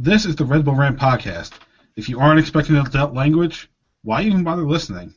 This is the Red Bull Rant podcast. If you aren't expecting adult language, why even bother listening?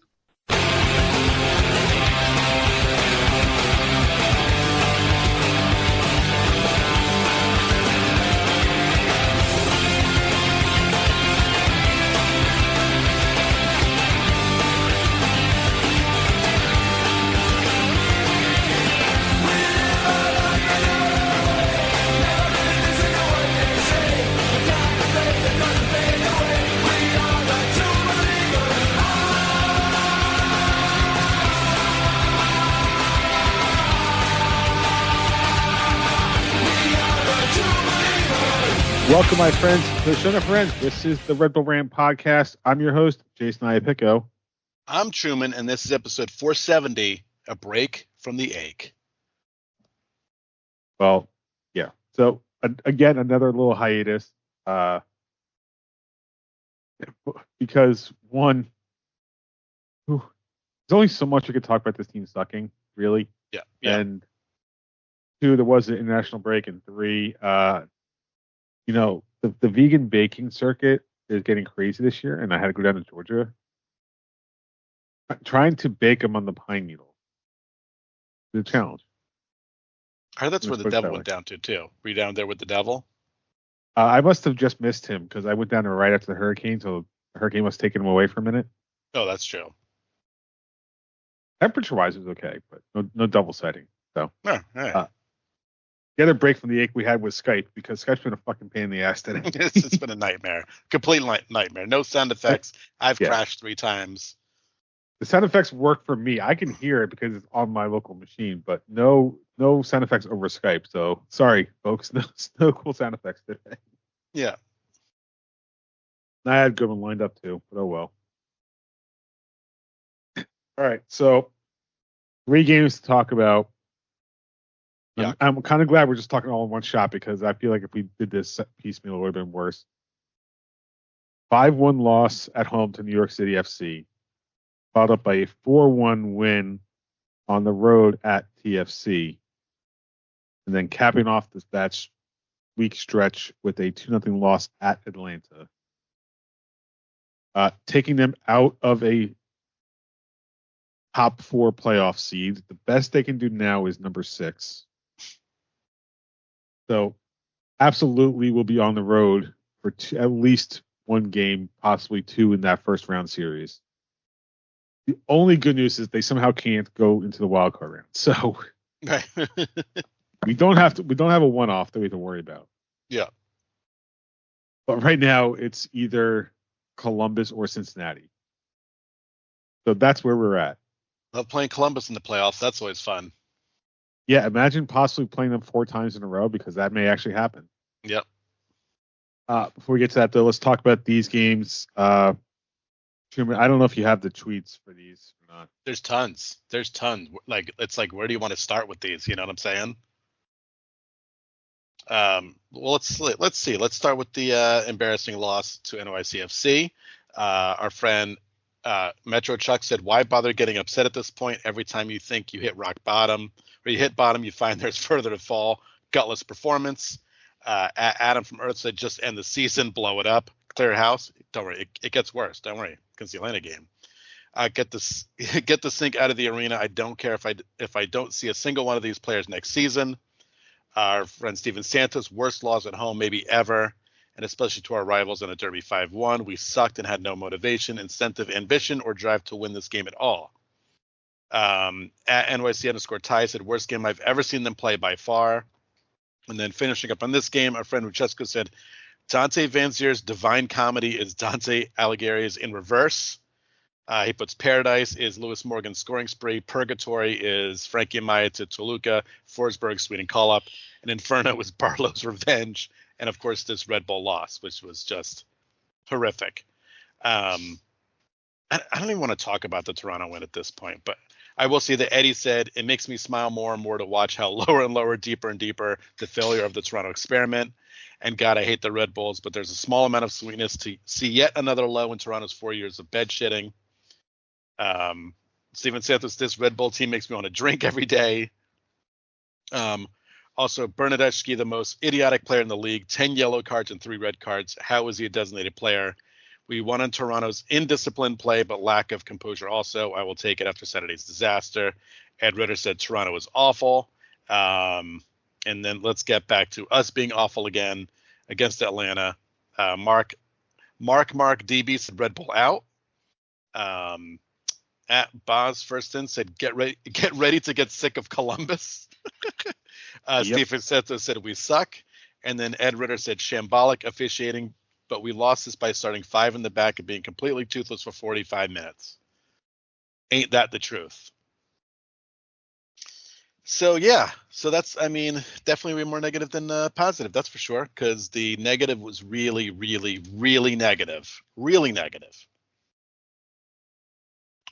Welcome, my friends, to the show, friends. This is the Red Bull Rant podcast. I'm your host, Jason Iapico. I'm Truman, and this is episode 470, A Break from the Ache. Well, yeah. So, again, another little hiatus. Because, one, there's only so much we could talk about this team sucking, really. Yeah. And two, there was an international break, and three, the vegan baking circuit is getting crazy this year, and I had to go down to Georgia. Trying to bake them on the pine needle is a challenge. I heard that's where the devil went down to, too. Were you down there with the devil? I must have just missed him because I went down there right after the hurricane, so the hurricane must have taken him away for a minute. Oh, that's true. Temperature-wise, it was okay, but no double setting. So, all right. The other break from the ache we had was Skype, because Skype's been a fucking pain in the ass today. It's been a nightmare. Complete nightmare. No sound effects. I've crashed 3 times. The sound effects work for me. I can hear it because it's on my local machine, but no sound effects over Skype. So, sorry, folks. No cool sound effects today. Yeah. I had good one lined up, too, but oh well. All right, so 3 games to talk about. Yeah. I'm kind of glad we're just talking all in one shot, because I feel like if we did this piecemeal, it would have been worse. 5-1 loss at home to New York City FC, followed up by a 4-1 win on the road at TFC, and then capping off that week stretch with a 2-0 loss at Atlanta, taking them out of a top 4 playoff seed. The best they can do now is number 6. So, absolutely will be on the road for at least 1 game, possibly 2 in that first round series. The only good news is they somehow can't go into the wild card round. So, we don't have a one-off that we have to worry about. Yeah. But right now, it's either Columbus or Cincinnati. So that's where we're at. Love playing Columbus in the playoffs. That's always fun. Yeah, imagine possibly playing them 4 times in a row, because that may actually happen. Yep. Before we get to that, though, let's talk about these games. Truman, I don't know if you have the tweets for these or not. There's tons. It's like, where do you want to start with these? You know what I'm saying? Well, let's see. Let's start with the embarrassing loss to NYCFC. Our friend Metro Chuck said, "Why bother getting upset at this point? Every time you think you hit rock bottom, or you hit bottom, you find there's further to fall. Gutless performance." Adam from Earth said, "Just end the season, blow it up, clear house." Don't worry, it gets worse. Don't worry, against the Atlanta game. Get the sink out of the arena. I don't care if I don't see a single one of these players next season. Our friend Steven Santos, worst loss at home maybe ever, and especially to our rivals in a Derby 5-1. We sucked and had no motivation, incentive, ambition, or drive to win this game at all. At NYC_Ty said, worst game I've ever seen them play by far. And then finishing up on this game, our friend Francesco said, Dante Vanzier's Divine Comedy is Dante Alighieri's in reverse. He puts Paradise is Lewis Morgan's scoring spree. Purgatory is Frankie Amaya to Toluca. Forsberg's Sweden call-up. And Inferno is Barlow's revenge. And, of course, this Red Bull loss, which was just horrific. I don't even want to talk about the Toronto win at this point, but I will say that Eddie said, it makes me smile more and more to watch how lower and lower, deeper and deeper the failure of the Toronto experiment. And God, I hate the Red Bulls, but there's a small amount of sweetness to see yet another low in Toronto's 4 years of bed shitting. Steven Santos, this Red Bull team makes me want to drink every day. Also, Bernadeschi, the most idiotic player in the league, 10 yellow cards and 3 red cards. How is he a designated player? We won on Toronto's indisciplined play, but lack of composure also. I will take it after Saturday's disaster. Ed Ritter said Toronto was awful. And then let's get back to us being awful again against Atlanta. Mark DB said Red Bull out. At Boz Firston said get ready to get sick of Columbus. Stephen Seto said we suck. And then Ed Ritter said shambolic officiating, but we lost this by starting 5 in the back and being completely toothless for 45 minutes. Ain't that the truth? So that's, definitely more negative than positive, that's for sure, because the negative was really, really, really negative. Really negative.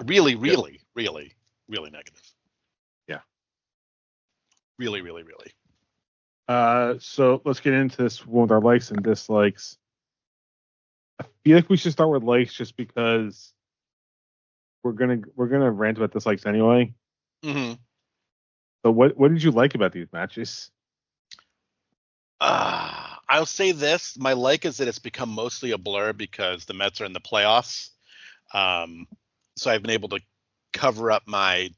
Really, really, really, really negative. Yeah. Really, really, really. So let's get into this with our likes and dislikes. I feel like we should start with likes just because we're gonna rant about dislikes anyway. Mm-hmm. So what did you like about these matches? I'll say this: my like is that it's become mostly a blur because the Mets are in the playoffs. So I've been able to cover up my,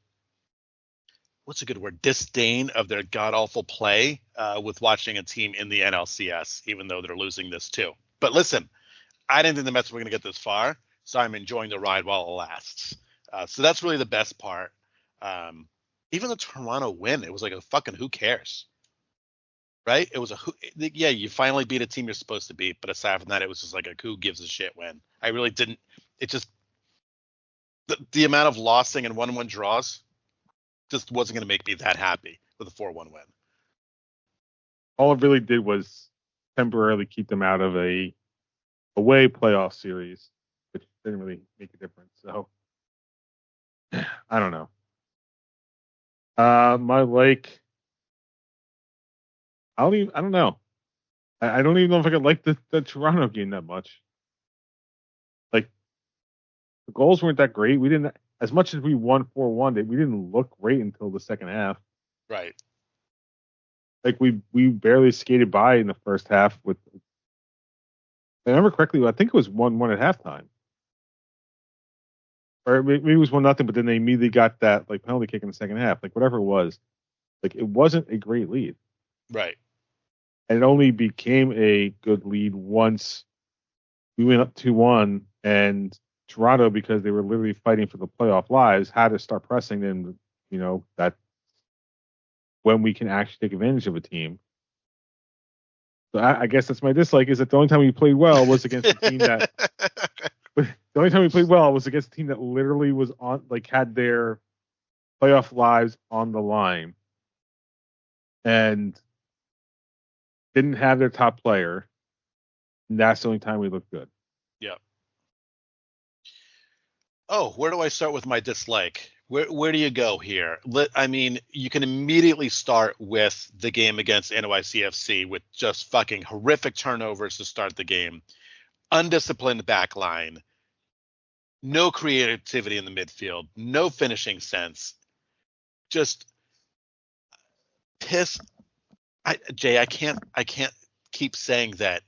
what's a good word, disdain of their god-awful play with watching a team in the NLCS, even though they're losing this too. But listen, I didn't think the Mets were going to get this far, so I'm enjoying the ride while it lasts. So that's really the best part. Even the Toronto win, it was like a fucking who cares, right? It was you finally beat a team you're supposed to beat, but aside from that, it was just like a who gives a shit win. I really didn't. It just the amount of losing and 1-1 draws just wasn't going to make me that happy with a 4-1 win. All it really did was temporarily keep them out of a away playoff series, which didn't really make a difference. So I don't know. My like, I don't know. I don't even know if I could like the Toronto game that much. Like, the goals weren't that great. We didn't, as much as we won 4-1, we didn't look great until the second half. Right. Like, we barely skated by in the first half with, if I remember correctly, I think it was 1-1 at halftime. Or maybe it was 1-0, but then they immediately got that like penalty kick in the second half. Like, whatever it was. Like, it wasn't a great lead. Right. And it only became a good lead once we went up 2-1, and Toronto, because they were literally fighting for the playoff lives, had to start pressing them. That when we can actually take advantage of a team. So I guess that's my dislike, is that the only time we played well was against a team that the only time we played well was against a team that literally was on, like, had their playoff lives on the line and didn't have their top player. And that's the only time we looked good. Yeah. Oh, where do I start with my dislike? Where do you go here? You can immediately start with the game against NYCFC with just fucking horrific turnovers to start the game. Undisciplined back line. No creativity in the midfield. No finishing sense. Just piss. Jay, I can't keep saying that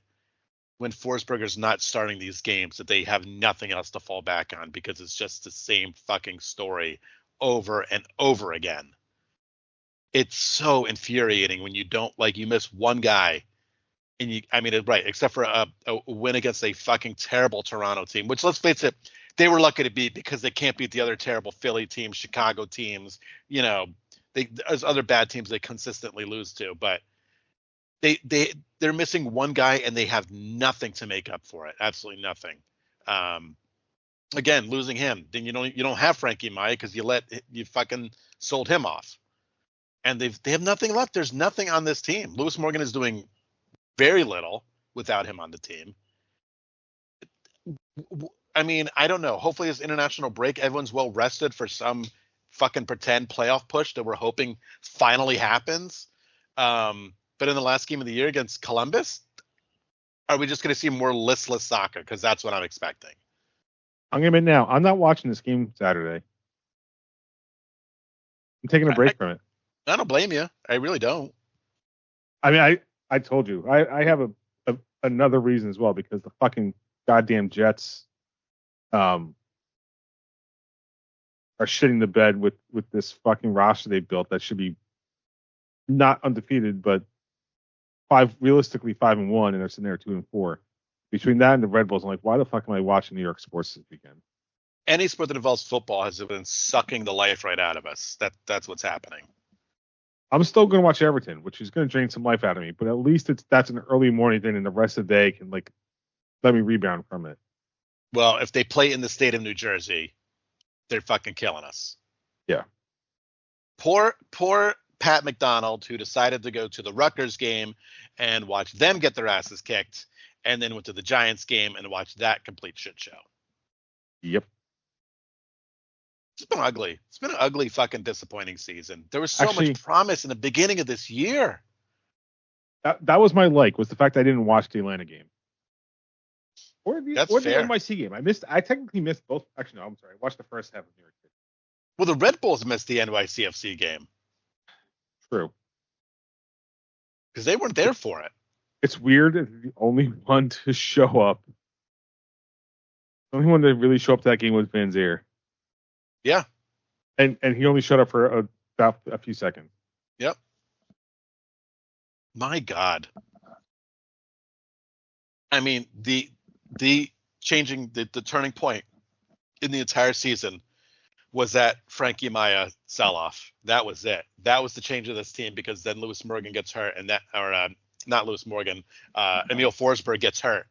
when Forsberger's not starting these games that they have nothing else to fall back on, because it's just the same fucking story over and over again. It's so infuriating when you you miss one guy and right, except for a win against a fucking terrible Toronto team, which, let's face it, they were lucky to beat because they can't beat the other terrible Philly teams, Chicago teams. There's other bad teams they consistently lose to, but they're missing one guy and they have nothing to make up for it. Absolutely nothing. Again, losing him, then you don't have Frankie Maya because you fucking sold him off, and they have nothing left. There's nothing on this team. Lewis Morgan is doing very little without him on the team. I don't know. Hopefully this international break, everyone's well rested for some fucking pretend playoff push that we're hoping finally happens. But in the last game of the year against Columbus, are we just going to see more listless soccer? Because that's what I'm expecting. I'm going to admit now, I'm not watching this game Saturday. I'm taking a break from it. I don't blame you. I really don't. I mean, I told you, I have another reason as well, because the fucking goddamn Jets are shitting the bed with this fucking roster they built that should be not undefeated, but realistically 5-1, and they're sitting there 2-4. Between that and the Red Bulls, I'm like, why the fuck am I watching New York sports this weekend? Any sport that involves football has been sucking the life right out of us. That's what's happening. I'm still going to watch Everton, which is going to drain some life out of me, but at least that's an early morning thing, and the rest of the day can like let me rebound from it. Well, if they play in the state of New Jersey, they're fucking killing us. Yeah. Poor Pat McDonald, who decided to go to the Rutgers game and watch them get their asses kicked, and then went to the Giants game and watched that complete shit show. Yep. It's been ugly. It's been an ugly, fucking disappointing season. There was so much promise in the beginning of this year. That was my was the fact I didn't watch the Atlanta game. Or the NYC game. I technically missed both. Actually, no, I'm sorry. I watched the first half of New York City. Well, the Red Bulls missed the NYCFC game. True. Because they weren't there for it. It's weird. The only one to show up. The only one to really show up to that game was Van Zier. Yeah. And he only showed up for about a few seconds. Yep. My God. I mean, the changing the turning point in the entire season was that Frankie Maya sell-off. That was it. That was the change of this team, because then Lewis Morgan gets hurt, and not Lewis Morgan, Emil Forsberg gets hurt.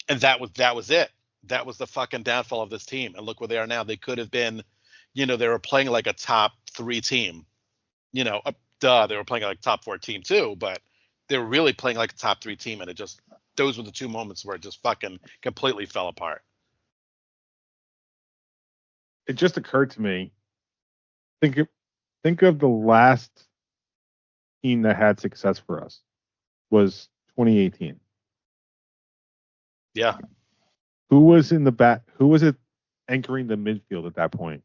And that was it. That was the fucking downfall of this team. And look where they are now. They could have been, they were playing like a top 3 team. They were playing like a top 4 team too, but they were really playing like a top 3 team. And those were the 2 moments where it just fucking completely fell apart. It just occurred to me. Think of the last team that had success for us was 2018. Yeah. Who was in the back? Who was it anchoring the midfield at that point?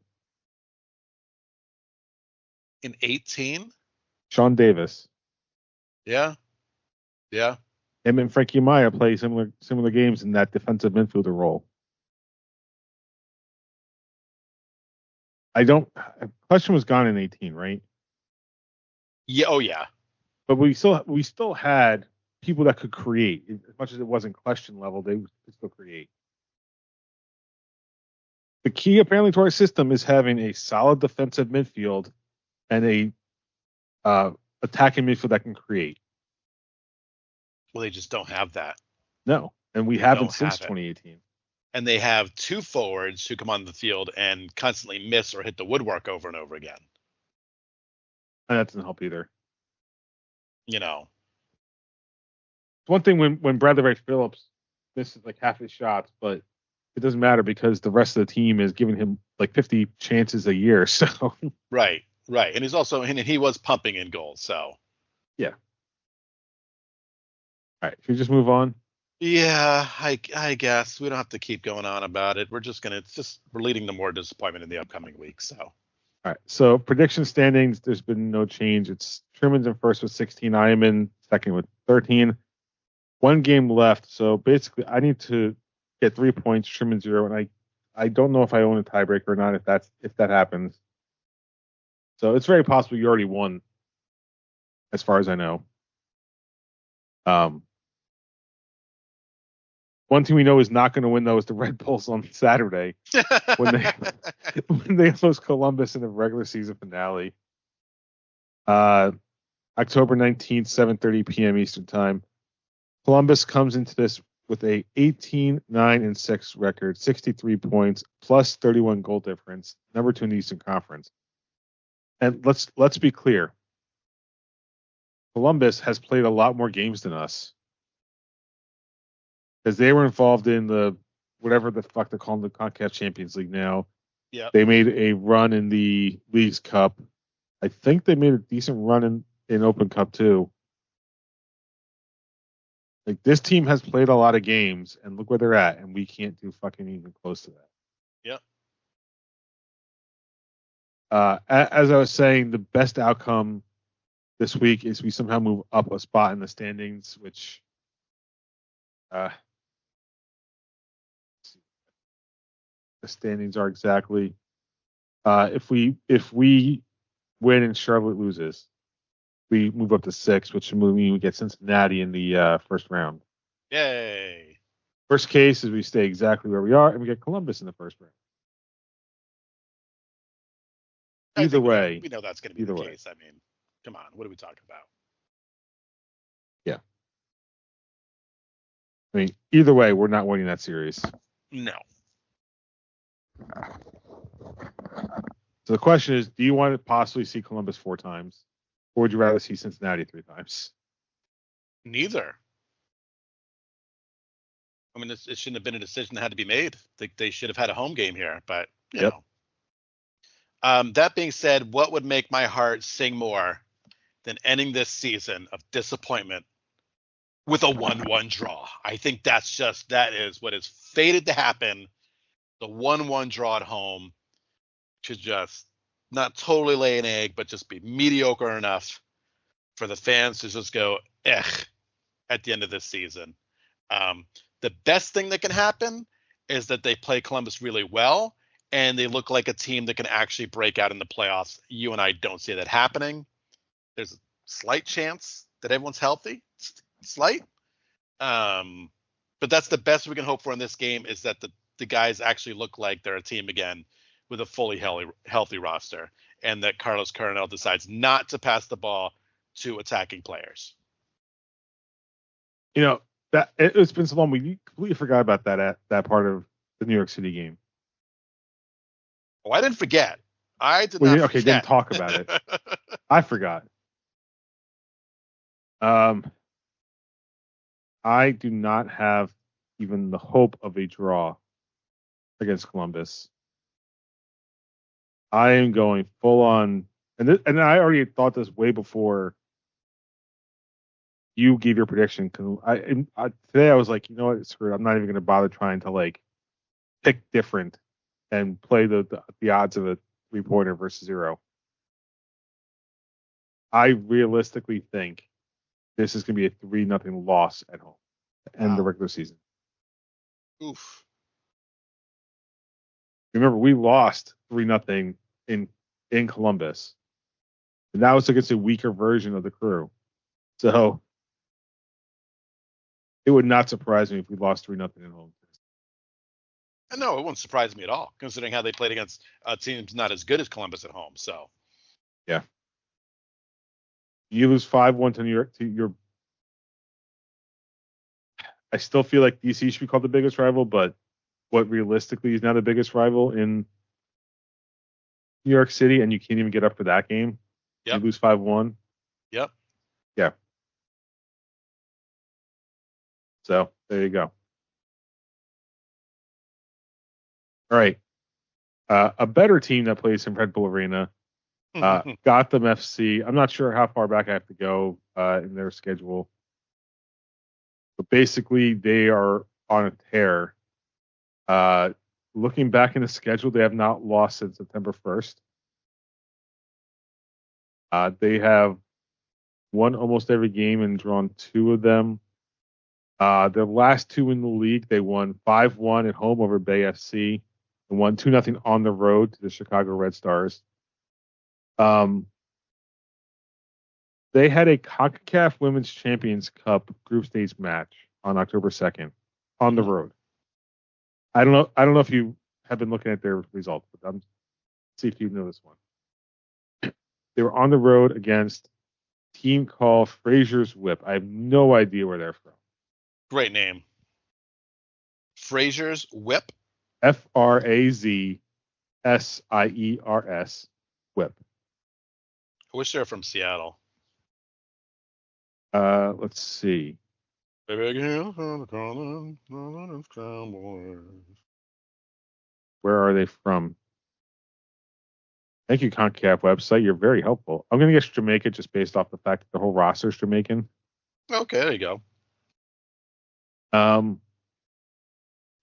In 18? Sean Davis. Yeah. Yeah. Him and Frankie Maya play similar games in that defensive midfielder role. Question was gone in 18, right? Yeah. Oh yeah. But we still had people that could create. As much as it wasn't question level, they could still create. The key apparently to our system is having a solid defensive midfield and a attacking midfield that can create. Well, they just don't have that. No, and we haven't since 2018. And they have 2 forwards who come on the field and constantly miss or hit the woodwork over and over again. And that doesn't help either. It's one thing when Bradley Ray Phillips misses like half his shots, but it doesn't matter because the rest of the team is giving him like 50 chances a year. So right, and he was pumping in goals. So yeah. All right, should we just move on? Yeah, I guess we don't have to keep going on about it. We're leading to more disappointment in the upcoming week. So all right, so prediction standings. There's been no change. It's Truman's in first with 16. I am in second with 13. 1 game left, so basically I need to get 3 points. Truman 0, and I don't know if I own a tiebreaker or not. If that happens, so it's very possible you already won, as far as I know. One team we know is not going to win, though, is the Red Bulls on Saturday when they host Columbus in the regular season finale. October 19th, 7:30 p.m. Eastern Time. Columbus comes into this with a 18-9-6 record, 63 points, plus 31 goal difference, number 2 in the Eastern Conference. And let's be clear. Columbus has played a lot more games than us, because they were involved in the whatever the fuck they're calling the CONCACAF Champions League now. Yeah. They made a run in the Leagues Cup. I think they made a decent run in Open Cup too. Like, this team has played a lot of games, and look where they're at, and we can't do fucking even close to that. Yeah. As I was saying, the best outcome this week is we somehow move up a spot in the standings, which the standings are exactly if we win and Charlotte loses, we move up to 6, which would mean we get Cincinnati in the first round. Yay! Worst case is we stay exactly where we are and we get Columbus in the first round. Either way, we know that's going to be the case. I mean, come on, what are we talking about? Yeah. I mean, either way, we're not winning that series. No. So the question is, do you want to possibly see Columbus 4 times, or would you rather see Cincinnati 3 times? Neither. I mean, it shouldn't have been a decision that had to be made. They should have had a home game here, but you know. That being said, what would make my heart sing more than ending this season of disappointment with a 1-1 draw? I think that is what is fated to happen. The 1-1 draw at home to just not totally lay an egg, but just be mediocre enough for the fans to just go, at the end of this season. The best thing that can happen is that they play Columbus really well and they look like a team that can actually break out in the playoffs. You and I don't see that happening. There's a slight chance that everyone's healthy. Slight. But that's the best we can hope for in this game, is that the guys actually look like they're a team again with a fully healthy roster, and that Carlos Coronel decides not to pass the ball to attacking players. You know, that it's been so long, we completely forgot about that part of the New York City game. Oh, I didn't forget. I did not forget. Okay, didn't talk about it. I forgot. I do not have even the hope of a draw against Columbus. I am going full on, and I already thought this way before you gave your prediction. Today I was like, you know what, screw it. I'm not even going to bother trying to pick different and play the odds of a 3-pointer versus 0. I realistically think this is going to be a 3-0 loss at home to end the regular season. Oof. Remember, we lost 3-0 in Columbus, and that was against a weaker version of the Crew. So it would not surprise me if we lost 3-0 at home. No, it wouldn't surprise me at all, considering how they played against teams not as good as Columbus at home. So, yeah, you lose 5-1 to New York. I still feel like DC should be called the biggest rival, but what realistically is now the biggest rival in New York City, and you can't even get up for that game. Yep. You lose 5-1. Yep. Yeah. So there you go. All right. A better team that plays in Red Bull Arena, Gotham FC. I'm not sure how far back I have to go in their schedule, but basically they are on a tear. Looking back in the schedule, they have not lost since September 1st. They have won almost every game and drawn 2 of them. Their last 2 in the league, they won 5-1 at home over Bay FC and won 2-0 on the road to the Chicago Red Stars. They had a CONCACAF Women's Champions Cup group stage match on October 2nd on the road. I don't know if you have been looking at their results, but let's see if you know this one. They were on the road against a team called Fraser's Whip. I have no idea where they're from. Great name. Fraser's Whip. Frazsiers Whip. I wish they were from Seattle. Let's see. Where are they from? Thank you, CONCACAF website. You're very helpful. I'm going to guess Jamaica just based off the fact that the whole roster is Jamaican. Okay, there you go.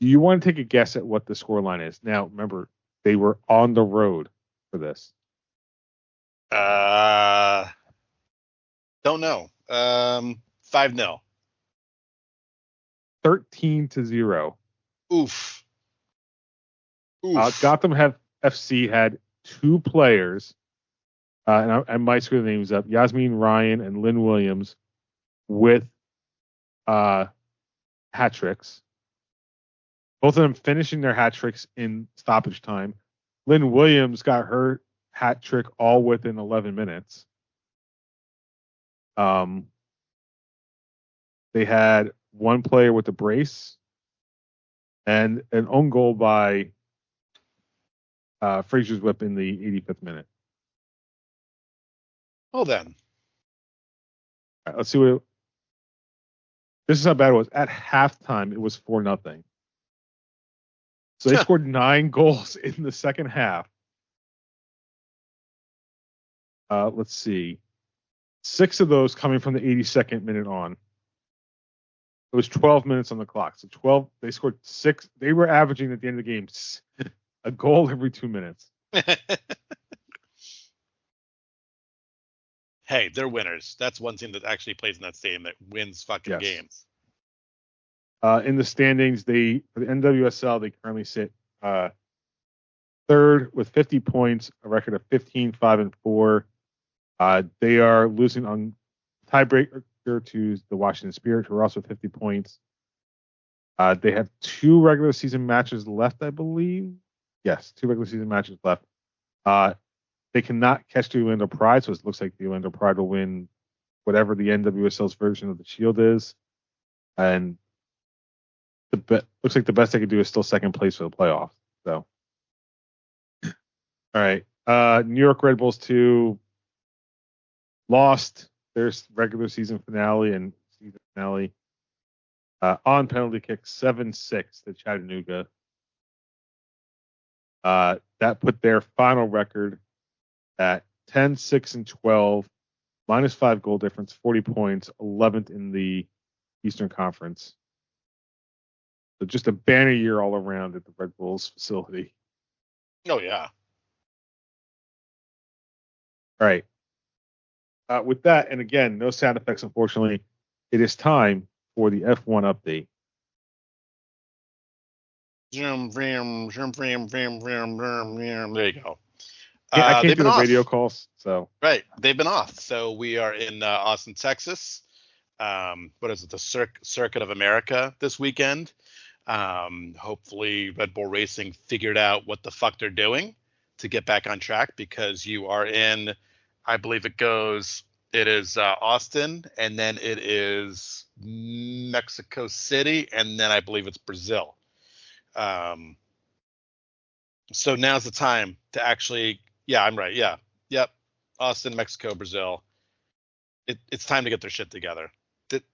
Do you want to take a guess at what the scoreline is? Now, remember, they were on the road for this. Don't know. 5-0. 13-0. Oof. Oof. Gotham FC had two players, and I might screw the names up, Yasmin Ryan and Lynn Williams, with hat tricks. Both of them finishing their hat tricks in stoppage time. Lynn Williams got her hat trick all within 11 minutes. They had one player with a brace and an own goal by Fraser's whip in the 85th minute. Well then. All right, let's see what. This is how bad it was. At halftime, it was 4-0. So they scored 9 goals in the second half. Let's see. 6 of those coming from the 82nd minute on. It was 12 minutes on the clock. So 12, they scored 6. They were averaging at the end of the game a goal every 2 minutes. Hey, they're winners. That's one team that actually plays in that stadium that wins fucking games. In the standings, for the NWSL, they currently sit third with 50 points, a record of 15-5-4. They are losing on tiebreaker to the Washington Spirit, who are also 50 points. They have 2 regular season matches left, I believe. Yes, 2 regular season matches left. They cannot catch the Orlando Pride, so it looks like the Orlando Pride will win whatever the NWSL's version of the Shield is. And looks like the best they could do is still second place for the playoffs. So, all right. New York Red Bulls 2 lost their regular season finale and season finale on penalty kick 7-6 to Chattanooga. That put their final record at 10-6-12, minus 5 goal difference, 40 points, 11th in the Eastern Conference. So just a banner year all around at the Red Bulls facility. Oh, yeah. All right. With that, and again, no sound effects, unfortunately, it is time for the F1 update. There you go. I can't do the radio calls, so. Right. They've been off. So we are in Austin, Texas. What is it? The Circuit of America this weekend. Hopefully Red Bull Racing figured out what the fuck they're doing to get back on track, because you are in, I believe it is Austin, and then it is Mexico City, and then I believe it's Brazil. So now's the time to actually, yeah, I'm right. Yeah. Yep. Austin, Mexico, Brazil. It's time to get their shit together.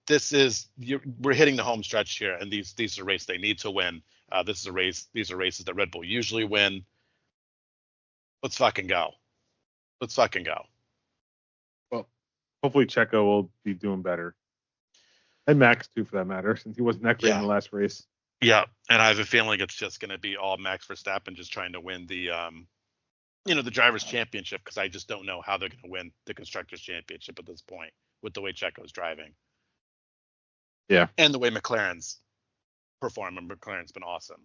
We're hitting the home stretch here, and these are races they need to win. These are races that Red Bull usually win. Let's fucking go. Well, hopefully Checo will be doing better. And Max too, for that matter, since he wasn't that great in the last race. Yeah, and I have a feeling it's just going to be all Max Verstappen just trying to win the the drivers' championship, because I just don't know how they're going to win the constructors' championship at this point with the way Checo's driving. Yeah, and the way McLaren's performing. McLaren's been awesome.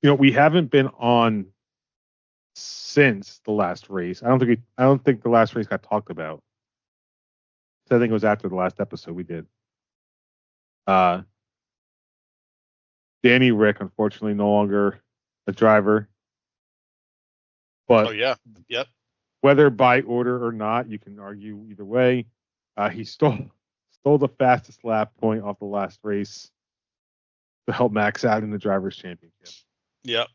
We haven't been on since the last race. I don't think the last race got talked about. So I think it was after the last episode we did. Danny Rick, unfortunately, no longer a driver. But oh yeah, yep. Whether by order or not, you can argue either way. He stole the fastest lap point off the last race to help Max out in the drivers' championship. Yep.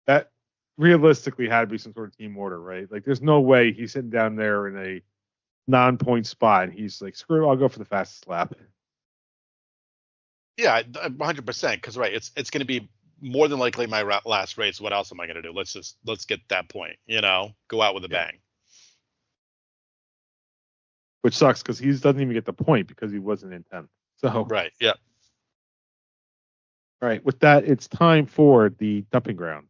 That realistically had to be some sort of team order, right? Like, there's no way he's sitting down there in a non-point spot and he's like, screw it, I'll go for the fastest lap. Yeah, 100%. Because right, it's going to be more than likely my last race. What else am I going to do? Let's get that point. Go out with a bang. Which sucks because he doesn't even get the point because he wasn't in 10th. So right, yeah. All right, with that, it's time for the dumping ground.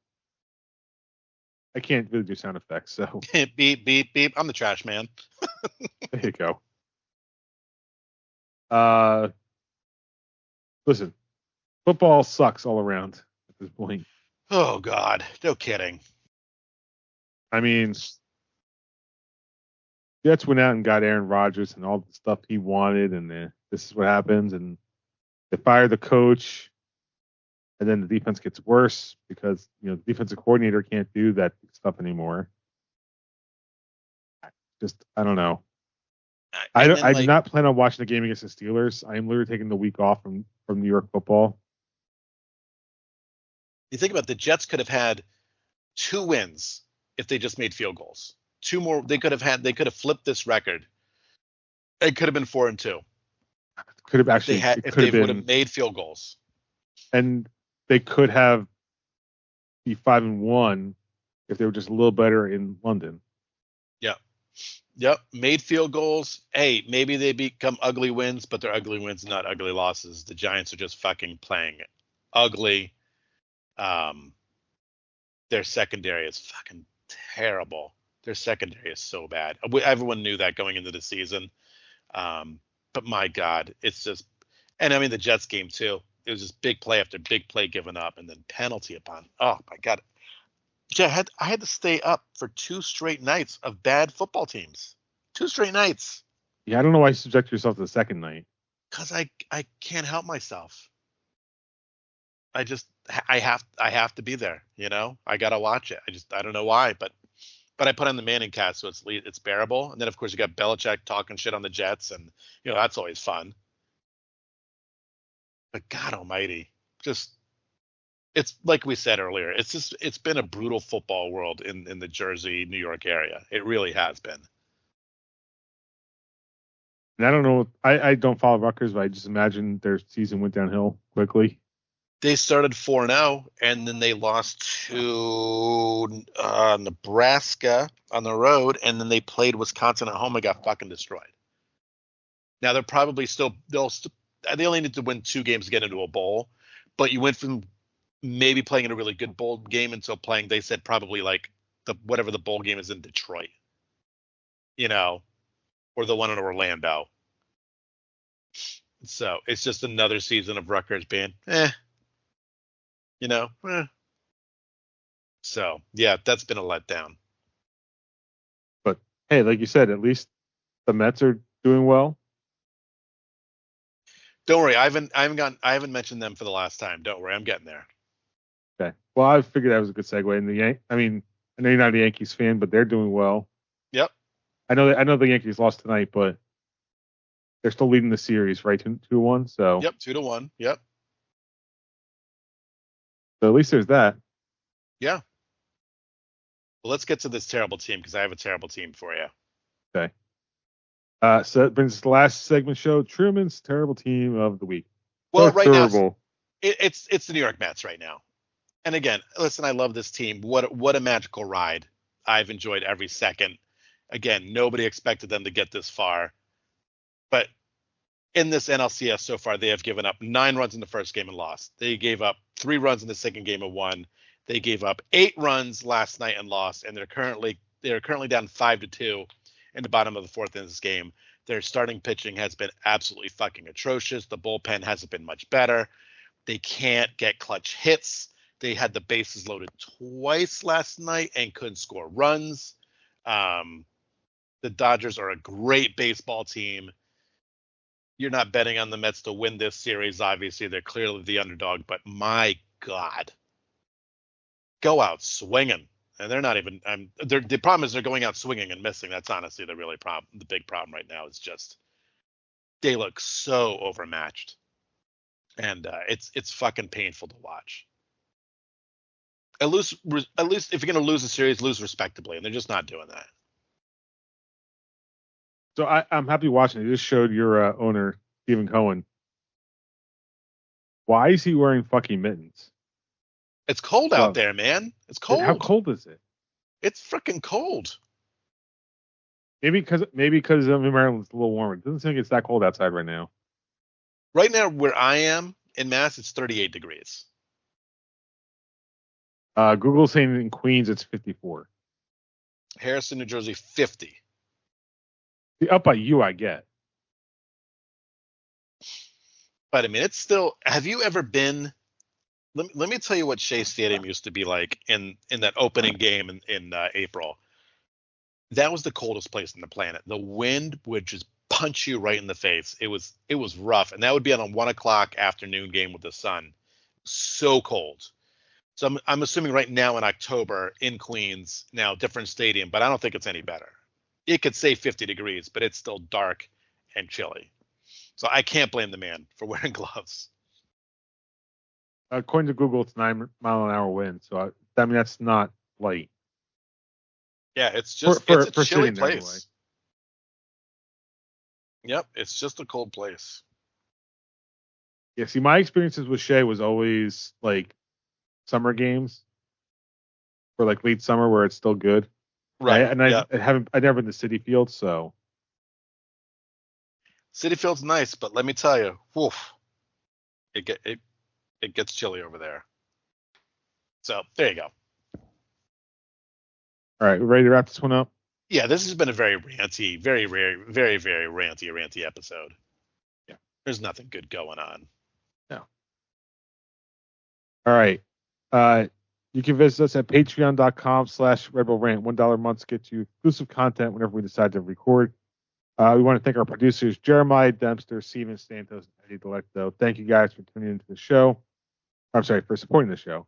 I can't really do sound effects, so Beep, beep, beep. I'm the trash man. there you go. Listen, football sucks all around at this point. Oh, God. No kidding. I mean, Jets went out and got Aaron Rodgers and all the stuff he wanted, and this is what happens. And they fired the coach, and then the defense gets worse because the defensive coordinator can't do that stuff anymore. Just I don't know. I do not plan on watching the game against the Steelers. I am literally taking the week off from New York football. You think about it, the Jets could have had 2 wins if they just made field goals. 2 more they could have flipped this record. It could have been 4-2. Could have actually if they would have made field goals. And they could have be 5-1 if they were just a little better in London. Yep. Made field goals. Hey, maybe they become ugly wins, but they're ugly wins, not ugly losses. The Giants are just fucking playing ugly. Their secondary is fucking terrible. Their secondary is so bad. Everyone knew that going into the season. But my God, it's just, and I mean the Jets game too. It was just big play after big play given up, and then penalty upon. Oh my God. I had to stay up for 2 straight nights of bad football teams. 2 straight nights. Yeah, I don't know why you subject yourself to the second night. Because I can't help myself. I have to be there. I gotta watch it. I don't know why, but I put on the Manning cast, so it's bearable. And then of course you got Belichick talking shit on the Jets, and that's always fun. But God Almighty, just. It's like we said earlier. It's been a brutal football world in the Jersey, New York area. It really has been. And I don't know. I don't follow Rutgers, but I just imagine their season went downhill quickly. They started 4-0, and then they lost to Nebraska on the road, and then they played Wisconsin at home and got fucking destroyed. Now they're probably they only need to win 2 games to get into a bowl, but you went from maybe playing in a really good bowl game until playing, they said probably like whatever the bowl game is in Detroit, or the one in Orlando. So it's just another season of Rutgers being, So yeah, that's been a letdown. But hey, like you said, at least the Mets are doing well. Don't worry, I haven't mentioned them for the last time. Don't worry, I'm getting there. Okay. Well, I figured that was a good segue. And I know you're not a Yankees fan, but they're doing well. Yep. I know the Yankees lost tonight, but they're still leading the series, right? 2-1. So. Yep, 2-1. Yep. So at least there's that. Yeah. Well, let's get to this terrible team because I have a terrible team for you. Okay. So that brings us to the last segment show, Truman's terrible team of the week. Well, right terrible. Now, it's the New York Mets right now. And again, listen, I love this team. What a magical ride. I've enjoyed every second. Again, nobody expected them to get this far. But in this NLCS so far, they have given up 9 runs in the first game and lost. They gave up 3 runs in the second game and won. They gave up 8 runs last night and lost. And they're currently down 5-2 in the bottom of the 4th in this game. Their starting pitching has been absolutely fucking atrocious. The bullpen hasn't been much better. They can't get clutch hits. They had the bases loaded twice last night and couldn't score runs. The Dodgers are a great baseball team. You're not betting on the Mets to win this series. Obviously, they're clearly the underdog, but my God, go out swinging. And they're not even. The problem is they're going out swinging and missing. That's honestly the big problem right now. Is just they look so overmatched, and it's fucking painful to watch. At least if you're going to lose a series, lose respectably, and they're just not doing that. So I'm happy watching it. You just showed your owner, Stephen Cohen. Why is he wearing fucking mittens? It's cold out there, man. It's cold. How cold is it? It's freaking cold. Maybe because in Maryland it's a little warmer. It doesn't seem like it's that cold outside right now. Right now, where I am in Mass, it's 38 degrees. Google's saying in Queens it's 54. Harrison, New Jersey, 50. The up by you, I get. But I mean, it's still. Have you ever been? Let me tell you what Shea Stadium used to be like in that opening game in April. That was the coldest place on the planet. The wind would just punch you right in the face. It was rough, and that would be on a 1:00 afternoon game with the sun. So cold. So I'm assuming right now in October in Queens, now different stadium, but I don't think it's any better. It could say 50 degrees, but it's still dark and chilly. So I can't blame the man for wearing gloves. According to Google, it's 9-mile-an-hour wind. So I mean, that's not light. Yeah, it's just it's a chilly place. Anyway. Yep, it's just a cold place. Yeah, see, my experiences with Shea was always like summer games, or like late summer where it's still good. Right. I've never been to City Field, so. City Field's nice, but let me tell you, woof, it gets chilly over there. So there you go. All right, we ready to wrap this one up? Yeah, this has been a very ranty, very ranty episode. Yeah, there's nothing good going on. No. All right. You can visit us at patreon.com/Red Bull Rant. $1 a month gets you exclusive content whenever we decide to record. We want to thank our producers, Jeremiah Dempster, Steven Santos, and Eddie Delecto. Thank you guys for tuning into the show. I'm sorry, for supporting the show.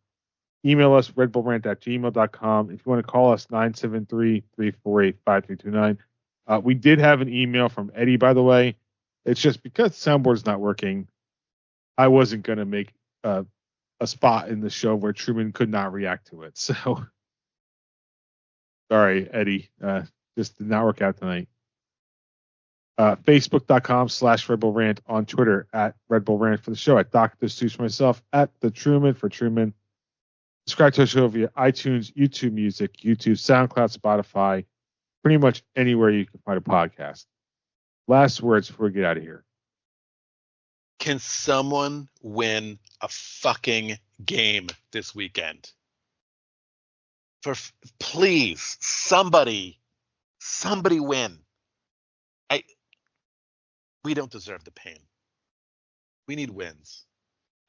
Email us, redbullrant@gmail.com. If you want to call us, 973-348-5329. We did have an email from Eddie, by the way. It's just because the soundboard's not working, I wasn't going to make a spot in the show where Truman could not react to it. So, sorry, Eddie. Just did not work out tonight. Facebook.com/Red Bull Rant, on Twitter at Red Bull Rant for the show, at Dr. Seuss for myself, at the Truman for Truman. Subscribe to our show via iTunes, YouTube Music, YouTube, SoundCloud, Spotify, pretty much anywhere you can find a podcast. Last words before we get out of here. Can someone win a fucking game this weekend? Please, somebody win. We don't deserve the pain. We need wins.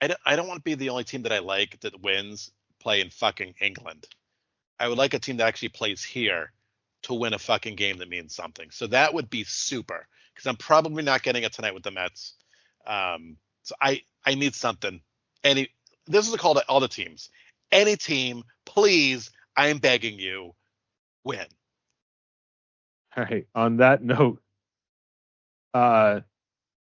I don't want to be the only team that I like that wins play in fucking England. I would like a team that actually plays here to win a fucking game that means something. So that would be super, because I'm probably not getting it tonight with the Mets. So I need something. This is a call to all the teams. Any team, please, I'm begging you, win. All right. On that note,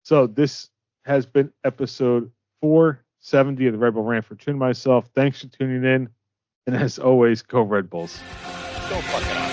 so this has been episode 470 of the Red Bull Rant. For Truman and myself, thanks for tuning in, and as always, go Red Bulls. Go fuck it up.